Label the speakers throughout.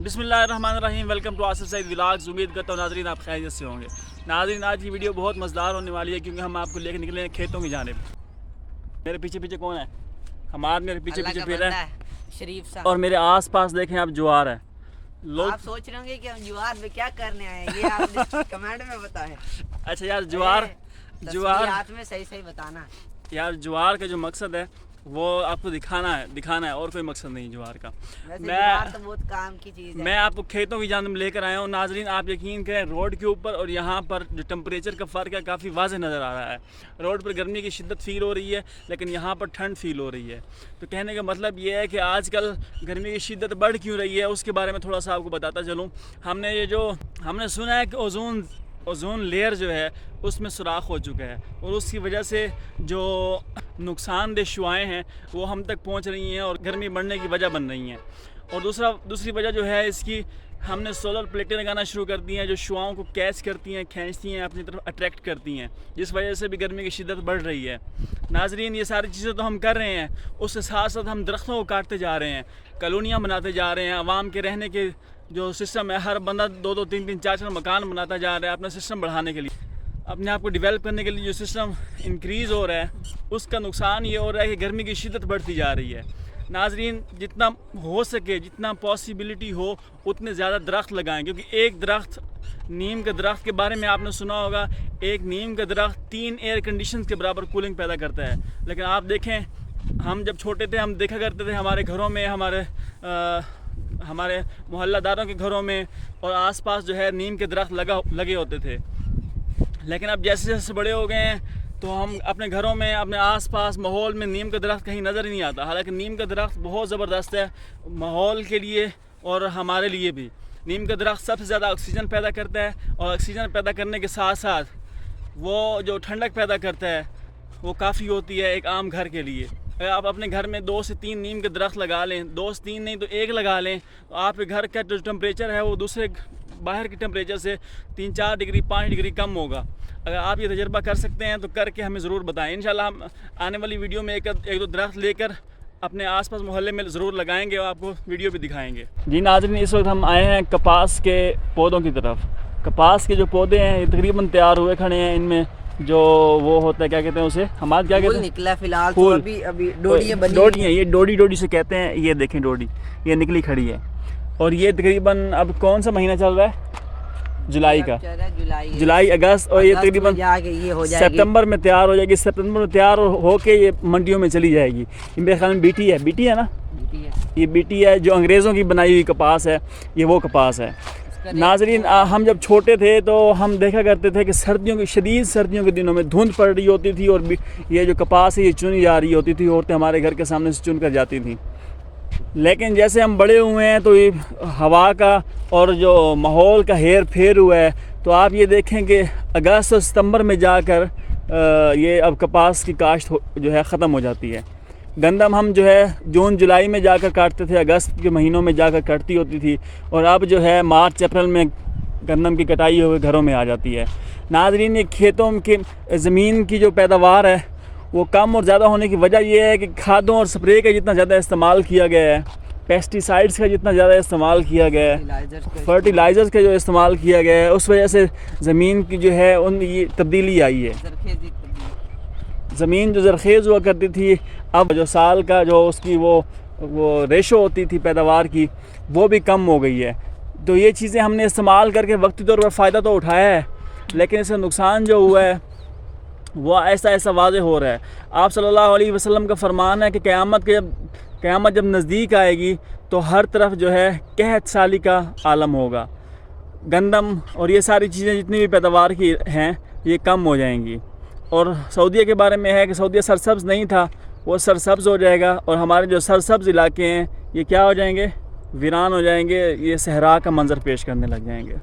Speaker 1: बिस्मिल्लाहिर्रहमानिर्रहीम। Welcome to Asif Saeed vlogs. उम्मीद करता हूँ नाज़रीन आप खैरियत से होंगे। नाज़रीन आज की वीडियो बहुत मज़ेदार होने वाली है क्योंकि हम आपको लेकर निकले हैं खेतों की जानिब। मेरे पीछे पीछे कौन है? हमाद मेरे पीछे पीछे फिर है
Speaker 2: शरीफ साहब।
Speaker 1: और मेरे आस पास देखें आप ज्वार है।
Speaker 2: लोग आप सोच रहे होंगे कि हम ज्वार में क्या करने आए हैं, ये आप कमेंट में बताएं।
Speaker 1: अच्छा यार ज्वार
Speaker 2: हाथ में सही सही बताना
Speaker 1: यार। ज्वार का जो मकसद है वो आपको दिखाना है और कोई मकसद नहीं ज्वार का।
Speaker 2: मैं तो बहुत काम की चीज़ है।
Speaker 1: मैं आपको खेतों की जानिब लेकर आया हूँ नाजरीन। आप यकीन करें रोड के ऊपर और यहाँ पर जो टेम्परेचर का फ़र्क है काफ़ी वाज़ेह नज़र आ रहा है। रोड पर गर्मी की शिद्दत फ़ील हो रही है लेकिन यहाँ पर ठंड फ़ील हो रही है। तो कहने का मतलब ये है कि आजकल गर्मी की शिद्दत बढ़ क्यों रही है उसके बारे में थोड़ा सा आपको बताता चलूँ। हमने सुना है कि ओजोन लेयर जो है उसमें सुराख हो चुका है और उसकी वजह से जो नुकसानदेह शुआएँ हैं वो हम तक पहुंच रही हैं और गर्मी बढ़ने की वजह बन रही हैं। और दूसरी वजह जो है इसकी, हमने सोलर प्लेटें लगाना शुरू कर दी हैं जो शुआओं को कैच करती हैं, खींचती हैं, अपनी तरफ अट्रैक्ट करती हैं, जिस वजह से भी गर्मी की शिद्दत बढ़ रही है। नाजरीन ये सारी चीज़ें तो हम कर रहे हैं, उसके साथ साथ हम दरख्तों को काटते जा रहे हैं, कॉलोनियाँ बनाते जा रहे हैं। आवाम के रहने के जो सिस्टम है, हर बंदा 2-2, 3-3, 4-4 मकान बनाता जा रहा है अपना सिस्टम बढ़ाने के लिए, अपने आप को डेवलप करने के लिए। जो सिस्टम इंक्रीज़ हो रहा है उसका नुकसान ये हो रहा है कि गर्मी की शिद्दत बढ़ती जा रही है। नाजरीन जितना हो सके, जितना पॉसिबिलिटी हो उतने ज़्यादा दरख्त लगाएं क्योंकि एक दरख्त, नीम के दरख्त के बारे में आपने सुना होगा, एक नीम का दरख्त 3 एयर कंडीशन के बराबर कूलिंग पैदा करता है। लेकिन आप देखें हम जब छोटे थे हम देखा करते थे हमारे घरों में, हमारे मोहल्लादारों के घरों में और आसपास जो है नीम के दरख्त लगे होते थे। लेकिन अब जैसे जैसे बड़े हो गए हैं तो हम अपने घरों में, अपने आसपास माहौल में नीम का दरख्त कहीं नज़र ही नहीं आता। हालांकि नीम का दरख्त बहुत ज़बरदस्त है माहौल के लिए और हमारे लिए भी। नीम का दरख्त सबसे ज़्यादा ऑक्सीजन पैदा करता है और ऑक्सीजन पैदा करने के साथ साथ वो जो ठंडक पैदा करता है वो काफ़ी होती है एक आम घर के लिए। अगर आप अपने घर में 2 से 3 नीम के दरख्त लगा लें, 2 से 3 नहीं तो 1 लगा लें, तो आपके घर का जो टेम्परेचर है वो दूसरे बाहर के टेम्परेचर से 3-4 डिग्री 5 डिग्री कम होगा। अगर आप ये तजर्बा कर सकते हैं तो करके हमें ज़रूर बताएं। इंशाल्लाह हम आने वाली वीडियो में एक दो दरख्त लेकर अपने आसपास मोहल्ले में ज़रूर लगाएंगे और आपको वीडियो भी दिखाएंगे। जी नाज़रीन इस वक्त हम आए हैं कपास के पौधों की तरफ। कपास के जो पौधे हैं ये तकरीबन तैयार हुए खड़े हैं। इनमें जो वो होता है, क्या कहते हैं उसे, हमारे क्या कहते हैं,
Speaker 2: निकला फिलहाल तो अभी
Speaker 1: डोडी है, ये डोडी से कहते हैं। ये देखें डोडी ये निकली खड़ी है और ये तकरीबन अब कौन सा महीना चल रहा है, जुलाई अगस्त, और ये तकरीबन सितंबर में तैयार हो जाएगी। सितंबर में तैयार होके ये मंडियों में चली जाएगी। ये मेरे ख्याल में बीटी है ना, ये बीटी है जो अंग्रेज़ों की बनाई हुई कपास है, ये वो कपास है। नाजरीन हम जब छोटे थे तो हम देखा करते थे कि शदीद सर्दियों के दिनों में धुंध पड़ रही होती थी और ये जो कपास है ये चुनी जा रही होती थी, औरतें हमारे घर के सामने से चुन कर जाती थी। लेकिन जैसे हम बड़े हुए हैं तो ये हवा का और जो माहौल का हेर फेर हुआ है, तो आप ये देखें कि अगस्त और सितंबर में जाकर ये अब कपास की काश्त जो है ख़त्म हो जाती है। गंदम हम जो है जून जुलाई में जाकर काटते थे, अगस्त के महीनों में जाकर कटती होती थी, और अब जो है मार्च अप्रैल में गंदम की कटाई हुए घरों में आ जाती है। नाज़रीन ये खेतों की ज़मीन की जो पैदावार है वो कम और ज़्यादा होने की वजह यह है कि खादों और स्प्रे का जितना ज़्यादा इस्तेमाल किया गया है, पेस्टिसाइड्स का जितना ज़्यादा इस्तेमाल किया गया है, फर्टिलाइज़र्स का जो इस्तेमाल किया गया है, उस वजह से ज़मीन की जो है ये तब्दीली आई है। ज़मीन जो ज़रखेज़ हुआ करती थी, अब जो साल का जो उसकी वो रेशो होती थी पैदावार की, वो भी कम हो गई है। तो ये चीज़ें हमने इस्तेमाल करके वक्ती तौर पर फ़ायदा तो उठाया है, लेकिन इसका नुकसान जो हुआ है वो ऐसा वाज़ेह हो रहा है। आप सल्लल्लाहु अलैहि वसल्लम का फरमान है कि क़यामत जब नज़दीक आएगी तो हर तरफ जो है कहत साली का आलम होगा। गंदम और ये सारी चीज़ें जितनी भी पैदावार की हैं ये कम हो जाएंगी। और सऊदीया के बारे में है कि सऊदीया सरसब्ज़ नहीं था, वो सरसब्ज़ हो जाएगा, और हमारे जो सरसब्ज़ इलाके हैं ये क्या हो जाएंगे, वीरान हो जाएंगे, ये सहरा का मंजर पेश करने लग जाएंगे।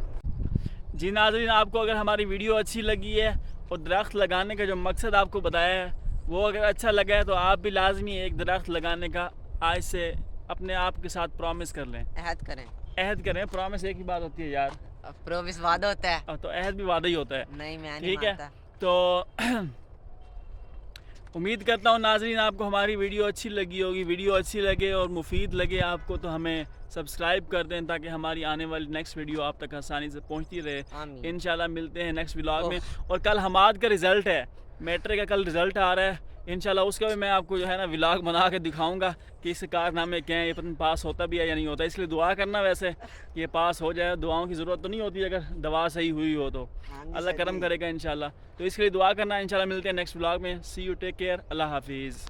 Speaker 1: जी नाज़रीन आपको अगर हमारी वीडियो अच्छी लगी है और दरख्त लगाने का जो मकसद आपको बताया है वो अगर अच्छा लगा है तो आप भी लाजमी एक दरख्त लगाने का आज से अपने आप के साथ प्रॉमिस कर लें, अहद करें। प्रॉमिस एक ही बात होती है यार,
Speaker 2: प्रॉमिस वादा होता है,
Speaker 1: तो अहद भी वादा ही होता है।
Speaker 2: नहीं मैं
Speaker 1: ठीक है, तो उम्मीद करता हूँ नाजरीन आपको हमारी वीडियो अच्छी लगी होगी। वीडियो अच्छी लगे और मुफीद लगे आपको तो हमें सब्सक्राइब कर दें ताकि हमारी आने वाली नेक्स्ट वीडियो आप तक आसानी से पहुँचती रहे।
Speaker 2: आमीन।
Speaker 1: इंशाल्लाह मिलते हैं नेक्स्ट व्लॉग में। और कल हमाद का रिज़ल्ट है, मैट्रिक का कल रिज़ल्ट आ रहा है। इंशाल्लाह उसका भी मैं आपको जो है ना व्लॉग बना के दिखाऊंगा कि इस कारनामे क्या है, ये पता नहीं पास होता भी है या नहीं होता। इसलिए दुआ करना, वैसे ये पास हो जाए। दुआओं की ज़रूरत तो नहीं होती अगर दवा सही हुई हो तो अल्लाह करम करेगा इंशाल्लाह। तो इसके लिए दुआ करना। इंशाल्लाह मिलते हैं नेक्स्ट व्लॉग में। सी यू, टेक केयर, अल्लाह हाफिज़।